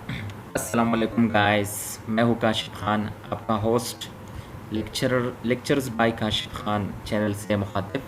अस्सलाम वालेकुम गाइस। मैं हूँ काशिफ खान, आपका host, lectures bye Kashif Khan channel से मुखातिब।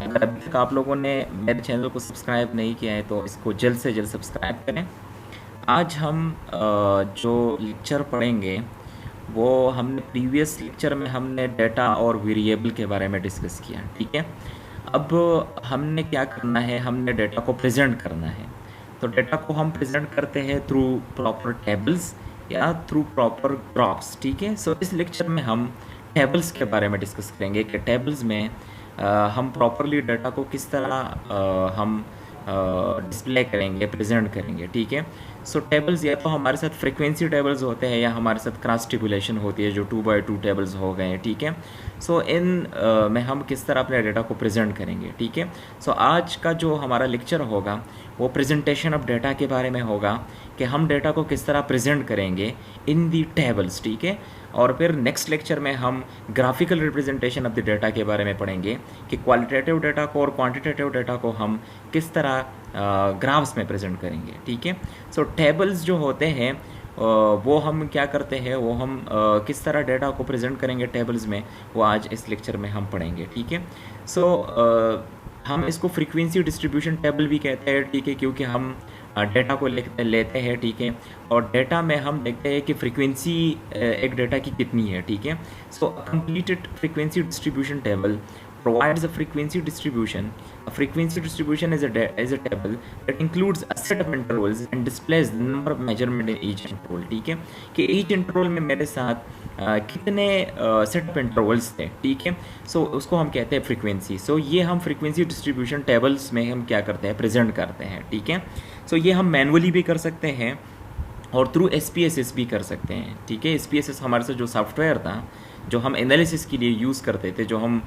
अगर अभी तक आप लोगों ने मेरे चैनल को सब्सक्राइब नहीं किया है तो इसको जल्द से जल्द सब्सक्राइब करें। आज हम जो लेक्चर पढ़ेंगे वो हमने प्रीवियस लेक्चर में हमने डेटा और वेरिएबल के बारे में डिस्कस किया, ठीक है। अब हमने क्या करना है, हमने डेटा को प्रेजेंट करना है। तो डेटा को हम प्रेजेंट करते हैं थ्रू प्रॉपर टेबल्स या थ्रू प्रॉपर ग्राफ्स, ठीक है। सो इस लेक्चर में हम टेबल्स के बारे में डिस्कस करेंगे कि टेबल्स में हम प्रॉपरली डाटा को किस तरह हम डिस्प्ले करेंगे, प्रेजेंट करेंगे, ठीक है। सो टेबल्स या तो हमारे साथ फ्रीक्वेंसी टेबल्स होते हैं या हमारे साथ क्रॉस टेबुलेशन होती है जो 2x2 टेबल्स हो गए, ठीक है। सो इन में हम किस तरह अपने डेटा को प्रेजेंट करेंगे, ठीक है। सो आज का जो हमारा लेक्चर होगा वो प्रेजेंटेशन ऑफ डेटा के बारे में होगा कि हम डेटा को किस तरह प्रेजेंट करेंगे इन दी टेबल्स, ठीक है। और फिर नेक्स्ट लेक्चर में हम graphical representation of the data के बारे में पढ़ेंगे कि क्वालिटेटिव डेटा को और क्वांटिटेटिव डेटा को हम किस तरह ग्राफ्स में प्रेजेंट करेंगे, ठीक है। सो टेबल्स जो होते हैं वो हम क्या करते हैं, वो हम किस तरह डेटा को प्रेजेंट करेंगे टेबल्स में, वो आज इस लेक्चर में हम पढ़ेंगे, ठीक है। सो हम इसको फ्रीक्वेंसी डिस्ट्रीब्यूशन टेबल भी कहते हैं, ठीक है, क्योंकि हम डेटा को लेते हैं, ठीक है। और डेटा में हम देखते हैं कि फ्रीक्वेंसी एक डेटा की कितनी है, ठीक है। So completed frequency distribution table provides a frequency distribution. A frequency distribution is a table that includes a set of intervals and displays the number of measurement in each interval, ठीक है। कि each interval में मेरे साथ कितने set of intervals थे, ठीक है। सो उसको हम कहते हैं फ्रीक्वेंसी। सो ये हम फ्रीक्वेंसी डिस्ट्रीब्यूशन टेबल्स में हम क्या करते हैं, प्रेजेंट करते हैं, ठीक है। सो ये हम मैनुअली भी कर सकते हैं और थ्रू SPSS भी कर सकते हैं, ठीक है। SPSS हमारे से जो सॉफ्टवेयर था जो हम एनालिसिस के लिए यूज़ करते थे, जो हम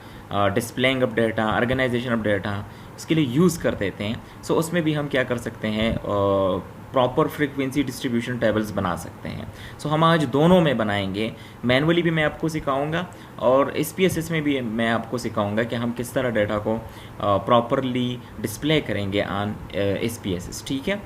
displaying of data, organization of data उसके लिए यूज़ करते थे। सो उसमें भी हम क्या कर सकते हैं, प्रॉपर फ्रीक्वेंसी डिस्ट्रीब्यूशन टेबल्स बना सकते हैं। सो हम आज दोनों में बनाएंगे, मैनुअली भी मैं आपको सिखाऊंगा और SPSS में भी मैं आपको सिखाऊंगा कि हम किस तरह डेटा को प्रॉपरली डिस्प्ले करेंगे ऑन SPSS, ठीक है।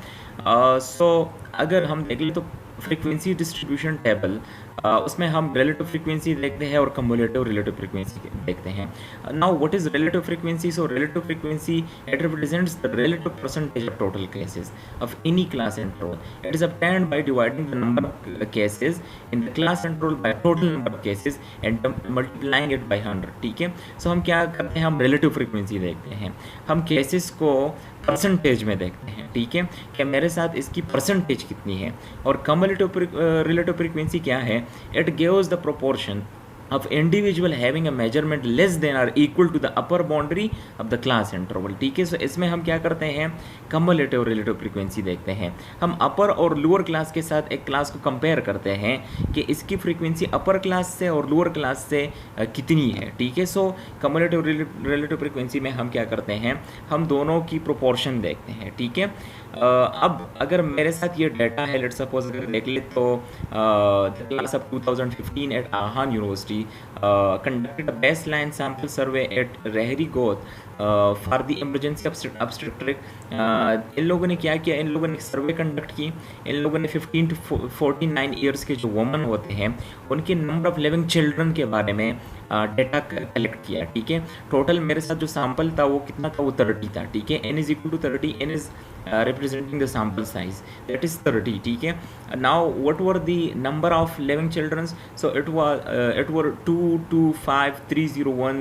सो अगर हम देख लें तो फ्रीक्वेंसी डिस्ट्रीब्यूशन टेबल उसमें हम रिलेटिव फ्रीक्वेंसी देखते हैं और कम्युलेटिव रिलेटिव फ्रीक्वेंसी देखते हैं। Now what is relative frequency? So relative frequency it represents the relative percentage of total cases of any class interval. It is obtained by dividing the number of cases in the class interval by total number of cases and multiplying it by 100, ठीक है। सो हम क्या करते हैं, हम relative frequency देखते हैं, हम केसेस को परसेंटेज में देखते हैं, ठीक है, कि मेरे साथ इसकी परसेंटेज कितनी है। और कम्युलेटिव रिलेटिव फ्रीक्वेंसी क्या है? It gives the proportion of individual having a measurement less than or equal to the upper boundary of the class interval, ठीक है। सो इसमें हम क्या करते हैं, कम्युलेटिव रिलेटिव फ्रीक्वेंसी देखते हैं। हम अपर और लोअर क्लास के साथ एक क्लास को कंपेयर करते हैं कि इसकी फ्रीक्वेंसी अपर क्लास से और लोअर क्लास से कितनी है, ठीक है। सो कम्युलेटिव रिलेटिव फ्रीक्वेंसी में हम क्या करते हैं, हम दोनों की प्रोपोर्शन देखते हैं, ठीक है। अब अगर मेरे साथ ये डाटा है, लेट्स सपोज अगर देख ले तो the class of 2015 at Aahan university conducted a baseline sample survey at Rehri Goth for the emergency obstetric। इन लोगों ने क्या किया, इन लोगों ने सर्वे कंडक्ट की। इन लोगों ने 15 to 49 ईयर्स के जो वुमन होते हैं उनके नंबर ऑफ लिविंग चिल्ड्रन के बारे में डेटा कलेक्ट किया, ठीक है। टोटल मेरे साथ जो सैंपल था वो कितना था, वो 30 था, ठीक है। n is equal to 30, n इज representing the sample size, that is 30, ठीक है। now what were the number of living children? so it were 2 2 5 3 0 1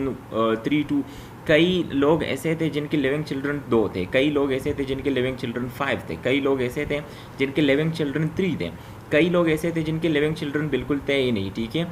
3 2। कई लोग ऐसे थे जिनके लिविंग चिल्ड्रन 2 थे, कई लोग ऐसे थे जिनके लिविंग चिल्ड्रन 5 थे, कई लोग ऐसे थे जिनके लिविंग चिल्ड्रन 3 थे, कई लोग ऐसे थे जिनके लिविंग चिल्ड्रन बिल्कुल थे ही नहीं, ठीक है।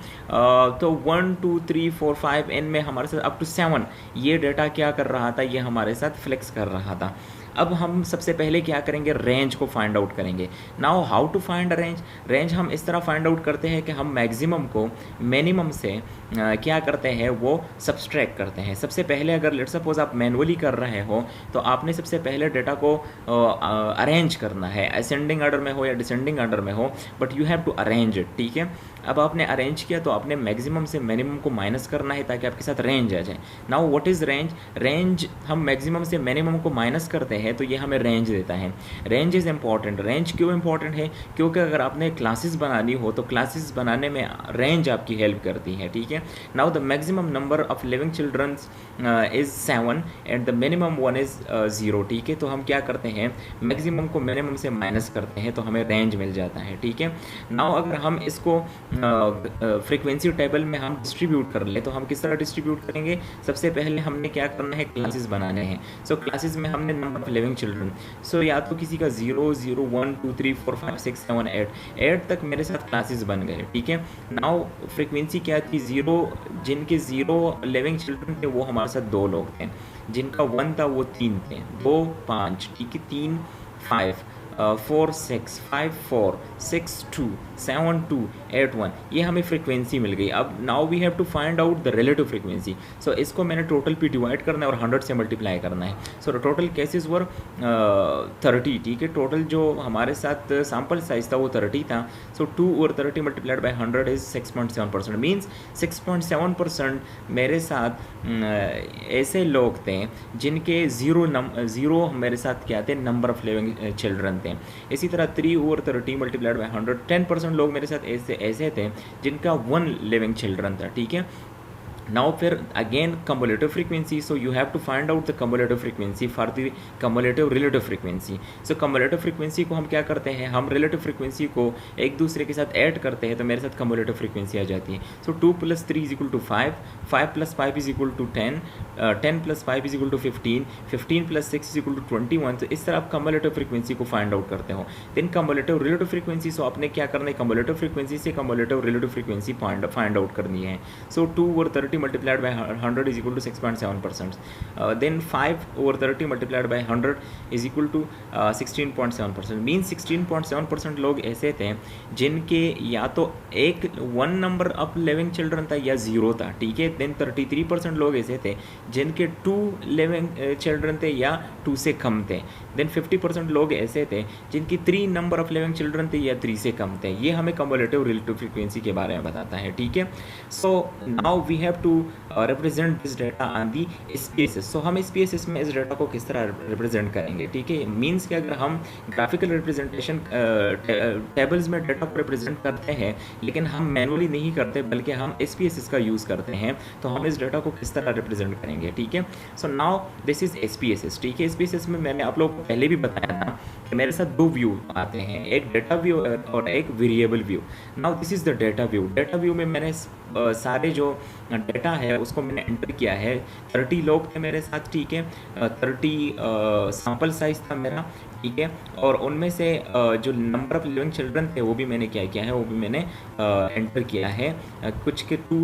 तो 1 2 3 4 5 n में हमारे साथ अप टू 7 ये डेटा क्या कर रहा था, ये हमारे साथ फ्लेक्स कर रहा था। अब हम सबसे पहले क्या करेंगे, रेंज को फाइंड आउट करेंगे। Now how to find range? Range हम इस तरह फाइंड आउट करते हैं कि हम मैक्सिमम को मिनिमम से क्या करते हैं, वो सब्सट्रैक्ट करते हैं। सबसे पहले अगर लेट्स सपोज आप मैनुअली कर रहे हो तो आपने सबसे पहले डेटा को अरेंज करना है, असेंडिंग ऑर्डर में हो या डिसेंडिंग ऑर्डर में हो, but you have to arrange it, ठीक है। अब आपने अरेंज किया तो आपने मैक्सिमम से मिनिमम को माइनस करना है ताकि आपके साथ रेंज आ जाए। Now what is range? Range हम मैक्सिमम से मिनिमम को माइनस करते हैं हैं तो ये हमें रेंज देता है। Range is important. रेंज क्यों इम्पॉर्टेंट है? क्योंकि अगर आपने क्लासेस बनानी हो तो क्लासेस बनाने में रेंज आपकी हेल्प करती है, ठीक है। Now the maximum number of living childrens is 7 and the minimum one is 0, ठीक है। तो हम क्या करते हैं, मैक्सिमम को मिनिमम से माइनस करते हैं तो हमें रेंज मिल जाता है, ठीक है। नाउ अगर हम इसको फ्रीक्वेंसी टेबल में हम डिस्ट्रीब्यूट कर ले तो हम किस तरह डिस्ट्रीब्यूट करेंगे? सबसे पहले हमने क्या करना है, क्लासेस बनाने हैं। सो क्लासेस में हमने नंबर ऑफ लिविंग चिल्ड्रन, सो या तो किसी का 0 0 1 2 3 4 5 6 7 8 तक मेरे साथ क्लासेस बन गए, ठीक है। नाउ फ्रीक्वेंसी क्या थी? 0, जिनके 0 लिविंग चिल्ड्रन थे वो हमारे साथ 2 लोग थे, जिनका 1 था वो 3 थे, 2 5, ठीक है, 3 5 4 6 5 4 6 2 7 2 8 1, ये हमें फ्रीक्वेंसी मिल गई। अब now we have to find out the relative frequency. So इसको मैंने टोटल पे डिवाइड करना है और 100 से मल्टीप्लाई करना है। सो टोटल केसेस वर 30, ठीक है। टोटल जो हमारे साथ सैम्पल साइज था वो 30 था। सो 2 और 30 मल्टीप्लाइड बाई 100 इज 6.7%, मीन्स 6.7% मेरे साथ ऐसे लोग थे जिनके ज़ीरो मेरे साथ क्या थे, नंबर ऑफ लिविंग चिल्ड्रन थे। इसी तरह 3 और 30 मल्टीप्लाइड बाई 100, 10% लोग मेरे साथ ऐसे थे जिनका 1 लिविंग चिल्ड्रन था, ठीक है। Now फिर again cumulative frequency, so you have to find out the cumulative frequency for the cumulative relative frequency. So cumulative frequency को हम क्या करते हैं, हम relative frequency को एक दूसरे के साथ ऐड करते हैं तो मेरे साथ cumulative frequency आ जाती है। So 2 + 3 = 5, 5 + 5 = 10, 10 + 5 = 15, 15 + 6 = 21। तो इस तरह आप cumulative frequency को find out करते हो। Then cumulative relative frequency, so आपने क्या करना है, cumulative frequency से cumulative relative frequency find out करनी है। So 2 और 30 multiplied by 100 is equal to 6.7%. Then 5 over 30 multiplied by 100 is equal to 16.7%. Means 16.7% लोग ऐसे थे जिनके या तो one number of living children था या 0 था, ठीक है। Then 33% लोग ऐसे थे जिनके 2 living children थे या 2 से कम थे। Then 50% लोग ऐसे थे जिनकी 3 number of living children थे या 3 से कम थे। ये हमें cumulative relative frequency के बारे में बताता है, ठीक है। So now we have to represent this data on the SPSS। so हम SPSS में इस डेटा को किस तरह रिप्रेजेंट करेंगे, ठीक है। मीन्स कि अगर हम ग्राफिकल रिप्रेजेंटेशन टेबल्स में डेटा को रिप्रेजेंट करते हैं लेकिन हम मैनुअली नहीं करते बल्कि हम SPSS का यूज़ करते हैं, तो हम इस डेटा को किस तरह रिप्रेजेंट करेंगे, ठीक है। So now this is SPSS, ठीक है। SPSS में मैंने आप लोग को पहले भी बताया था कि मेरे साथ 2 व्यू आते हैं, एक डेटा व्यू और एक variable view. Now this is the data view. Data view में मैंने सारे जो डेटा है उसको मैंने एंटर किया है। 30 लोग थे मेरे साथ, ठीक है। 30 सैम्पल साइज था मेरा, ठीक है। और उनमें से जो नंबर ऑफ लिविंग चिल्ड्रन थे वो भी मैंने क्या किया है, वो भी मैंने एंटर किया है। कुछ के 2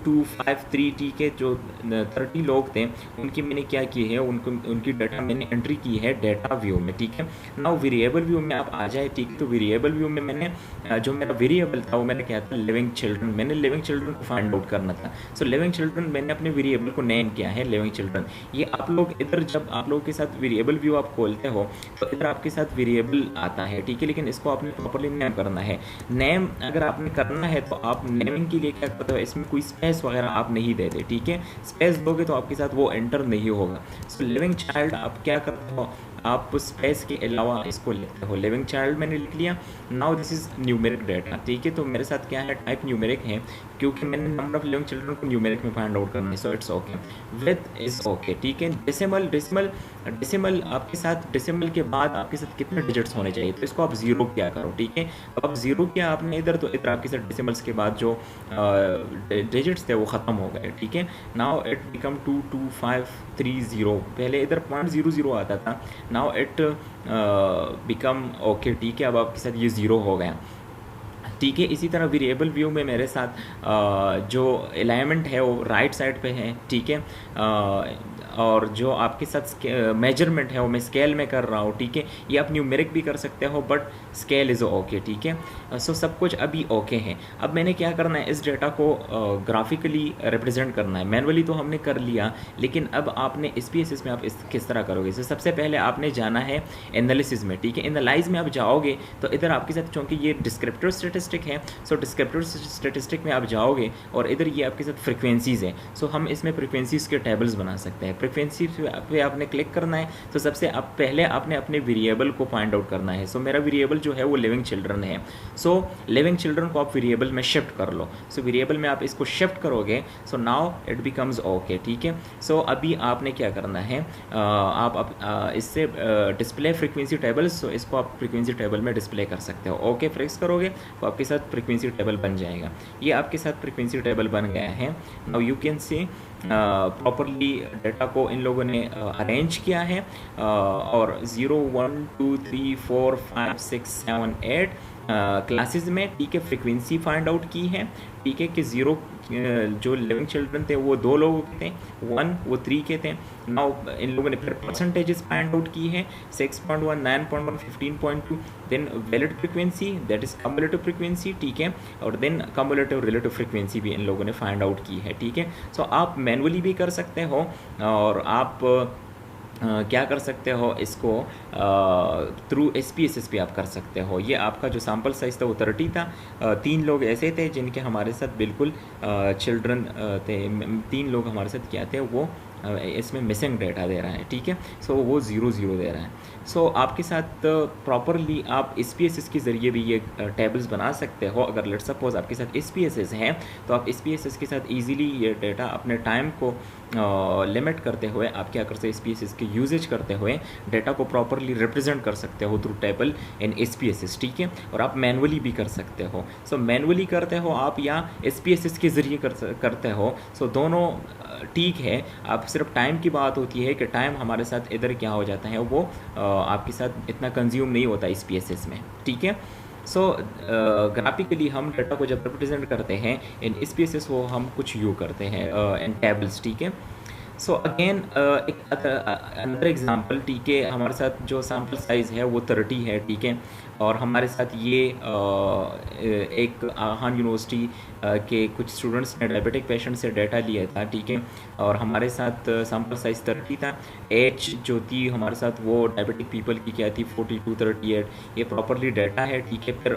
2 5 3, ठीक है। जो 30 लोग थे उनकी मैंने क्या की है, उनकी डाटा मैंने एंट्री की है डेटा व्यू में, ठीक है। नाउ वेरिएबल व्यू में आप आ जाए, ठीक है। तो वेरिएबल व्यू में मैंने जो मेरा वेरिएबल था वो मैंने क्या था, लिविंग चिल्ड्रन। मैंने लिविंग चिल्ड्रन को फाइंड आउट करना था। सो लिविंग चिल्ड्रन मैंने अपने वेरिएबल को नेम किया है लिविंग चिल्ड्रन। ये आप लोग इधर जब आप लोगों के साथ वेरिएबल व्यू आप खोलते हो तो इधर आपके साथ वेरिएबल आता है, ठीक है। लेकिन इसको आपने प्रॉपर्ली नेम करना है। नेम अगर आपने करना है तो आप नेमिंग के लिए क्या करते हो, इसमें कोई स्पेस वगैरह आप नहीं देते, ठीक है। स्पेस दोगे तो आपके साथ वो एंटर नहीं होगा। सो लिविंग चाइल्ड आप क्या करते हो, आप स्पेस के अलावा इसको लिखते हो। लिविंग चाइल्ड मैंने लिख लिया। Now this is numeric data, ठीक है। तो मेरे साथ क्या है, टाइप न्यूमेरिक है क्योंकि मैंने नंबर ऑफ लिविंग चिल्ड्रन को न्यूमेरिक में फाइंड आउट करना है। So it's okay, with is okay, ठीक है। डेसिमल आपके साथ, डेसिमल के बाद आपके साथ कितने डिजिट्स होने चाहिए, तो इसको आप 0 किया करो, ठीक है। अब 0 किया आपने इधर, तो इधर आपके साथ डेसिमल्स के बाद जो डिजिट्स थे वो ख़त्म हो गए, ठीक है। Now it become 2 2 5 3 0। पहले इधर 0.00 आता था, नाउ इट बिकम ओके, ठीक है। अब आपके साथ ये 0 हो गया, ठीक है। इसी तरह वेरिएबल व्यू में मेरे साथ जो अलाइनमेंट है वो राइट साइड पे है, ठीक है। और जो आपके साथ मेजरमेंट है वो मैं स्केल में कर रहा हूँ, ठीक है। ये आप न्यूमेरिक भी कर सकते हो बट स्केल इज़ ओके, ठीक है। सो सब कुछ अभी ओके है। अब मैंने क्या करना है, इस डेटा को ग्राफिकली रिप्रेजेंट करना है। मैनुअली तो हमने कर लिया, लेकिन अब आपने SPSS में आप किस तरह करोगे। so, सबसे पहले आपने जाना है एनालिसिस में, ठीक है। एनालाइज में आप जाओगे तो इधर आपके साथ चूँकि ये डिस्क्रिप्टिव स्टेटिस्टिक है, सो डिस्क्रिप्टिव स्टेटिस्टिक में आप जाओगे और इधर ये आपके साथ फ्रिक्वेंसीज़ है। सो हम इसमें फ्रिक्वेंसीज़ के टेबल्स बना सकते हैं। फ्रिक्वेंसी पे आपने क्लिक करना है। तो सबसे पहले आपने अपने वेरिएबल को फाइंड आउट करना है। सो मेरा वेरिएबल जो है वो लिविंग चिल्ड्रन है। सो लिविंग चिल्ड्रन को आप वेरिएबल में शिफ्ट कर लो। सो वेरिएबल में आप इसको शिफ्ट करोगे, so now it becomes okay, ठीक है। सो अभी आपने क्या करना है, इससे डिस्प्ले फ्रीक्वेंसी टेबल्स, सो इसको आप फ्रीक्वेंसी टेबल में डिस्प्ले कर सकते हो। ओके प्रेस करोगे तो आपके साथ फ्रीक्वेंसी टेबल बन जाएगा। ये आपके साथ फ्रीक्वेंसी टेबल बन गया है। Now you can see properly data को इन लोगों ने अरेंज किया है, और 0 1 2 3 4 5 6 7 8 क्लासेस में, ठीक है, फ्रीक्वेंसी फाइंड आउट की है, ठीक है, कि 0 जो लिविंग चिल्ड्रन थे वो 2 लोगों के थे, 1 वो 3 के थे। नाउ इन लोगों ने फिर परसेंटेजेस फाइंड आउट की है, 6.1 9.1 15.2, then valid frequency that is cumulative frequency, ठीक है, और देन कम्युलेटिव रिलेटिव फ्रीक्वेंसी भी इन लोगों ने फाइंड आउट की है, ठीक है। सो आप मैनुअली भी कर सकते हो, और आप क्या कर सकते हो, इसको थ्रू SPSS पे आप कर सकते हो। ये आपका जो सैम्पल साइज़ था वो 30 था। 3 लोग ऐसे थे जिनके हमारे साथ बिल्कुल चिल्ड्रन थे। 3 लोग हमारे साथ क्या थे, वो इसमें मिसिंग डेटा दे रहा है, ठीक है। सो वो 0 0 दे रहा है। सो आपके साथ प्रॉपरली आप SPSS के ज़रिए भी ये टेबल्स बना सकते हो। अगर लेट्स सपोज आपके साथ SPSS हैं तो आप SPSS के साथ ईजिली ये डेटा अपने टाइम को लिमिट करते हुए आप क्या कर सकते हो, SPSS के यूजेज करते हुए डेटा को प्रॉपरली रिप्रेजेंट कर सकते हो थ्रू टेबल इन SPSS, ठीक है। और आप मैनुअली भी कर सकते हो। सो मैनुअली करते हो आप या SPSS के ज़रिए करते हो, सो दोनों ठीक है। आप सिर्फ टाइम की बात होती है कि टाइम हमारे साथ इधर क्या हो जाता है, वो आपके साथ इतना कंज्यूम नहीं होता SPSS में, ठीक है। सो ग्राफिकली हम डाटा को जब रिप्रेजेंट करते हैं इन SPSS वो हम कुछ यू करते हैं इन टेबल्स, ठीक है। सो अगेन एक अनदर एग्जांपल, ठीक है, हमारे साथ जो सैम्पल साइज़ है वो 30 है, ठीक है, और हमारे साथ ये एक आहान यूनिवर्सिटी के कुछ स्टूडेंट्स ने डायबिटिक पेशेंट से डाटा लिया था, ठीक है, और हमारे साथ सैम्पल साइज़ 30 था। एज जो थी हमारे साथ वो डायबिटिक पीपल की क्या थी, 42 38। ये प्रॉपरली डाटा है, ठीक है। फिर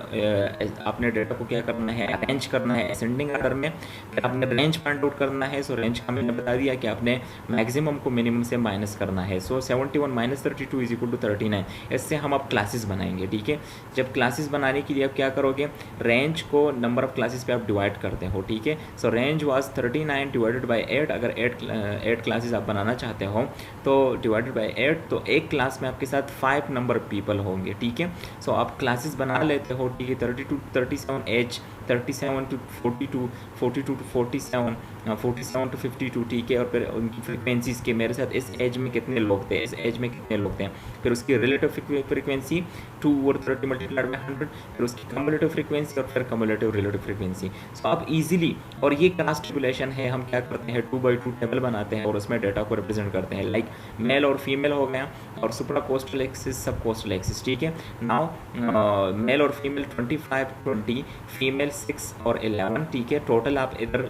आपने डाटा को क्या करना है, अरेंज करना है असेंडिंग ऑर्डर में। फिर आपने रेंज फाइंड आउट करना है। सो रेंज का मैंने बता दिया कि आपने मैक्सिमम को मिनिमम से माइनस करना है। सो 71 - 32 = 39। इससे हम अब क्लासेस बनाएंगे, ठीक है। जब क्लासेस बनाने के लिए आप क्या करोगे, रेंज को नंबर ऑफ क्लासेस पे आप डिवाइड करते हो, ठीक है। सो रेंज वाज 39 डिवाइडेड बाय 8। अगर 8 क्लासेस आप बनाना चाहते हो तो डिवाइडेड बाय 8, तो एक क्लास में आपके साथ 5 नंबर पीपल होंगे, ठीक है। सो आप क्लासेस बना लेते हो, ठीक है। 32 to 37 as, 37 to 42, 42 to 47, 47 to 52, ठीक है। और फिर उनकी फ्रिक्वेंसीज़ के मेरे साथ इस एज में कितने लोग थे, इस एज में कितने लोग थे, फिर उसकी रिलेटिव फ्रिक्वेंसी 2 और 30 मल्टीप्लाइड बाय 100, फिर उसकी कम्युलेटिव फ्रिक्वेंसी और फिर कम्युलेटिव रिलेटिव फ्रिक्वेंसी। सो आप इजीली, और ये क्लास टेबुलेशन है, हम क्या करते हैं 2x2 टेबल बनाते हैं और उसमें डेटा को रिप्रेजेंट करते हैं, लाइक मेल और फीमेल हो गया, और सुप्रा कोस्टल एक्सिस, सब कोस्टल एक्सिस, ठीक है। नाउ मेल और फीमेल 25 20, फीमेल 6 और 11, ठीक है। टोटल आप इधर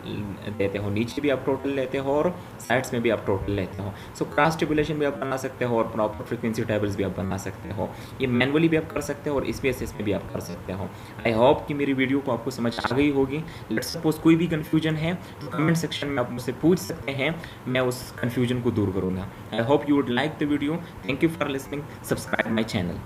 देते हो, नीचे भी आप टोटल लेते हो और साइड्स में भी आप टोटल लेते हो। सो क्रॉस टेबुलेशन भी आप बना सकते हो और प्रॉपर फ्रीक्वेंसी टेबल्स भी आप बना सकते हो। ये मैनुअली भी आप कर सकते हो और SPSS में भी आप कर सकते हो। आई होप कि मेरी वीडियो को आपको समझ आ गई होगी। लेट्स सपोज कोई भी कन्फ्यूजन है तो कमेंट सेक्शन में आप मुझसे पूछ सकते हैं, मैं उस कन्फ्यूजन को दूर करूँगा। I hope you would like the video. Thank you for listening. Subscribe my channel.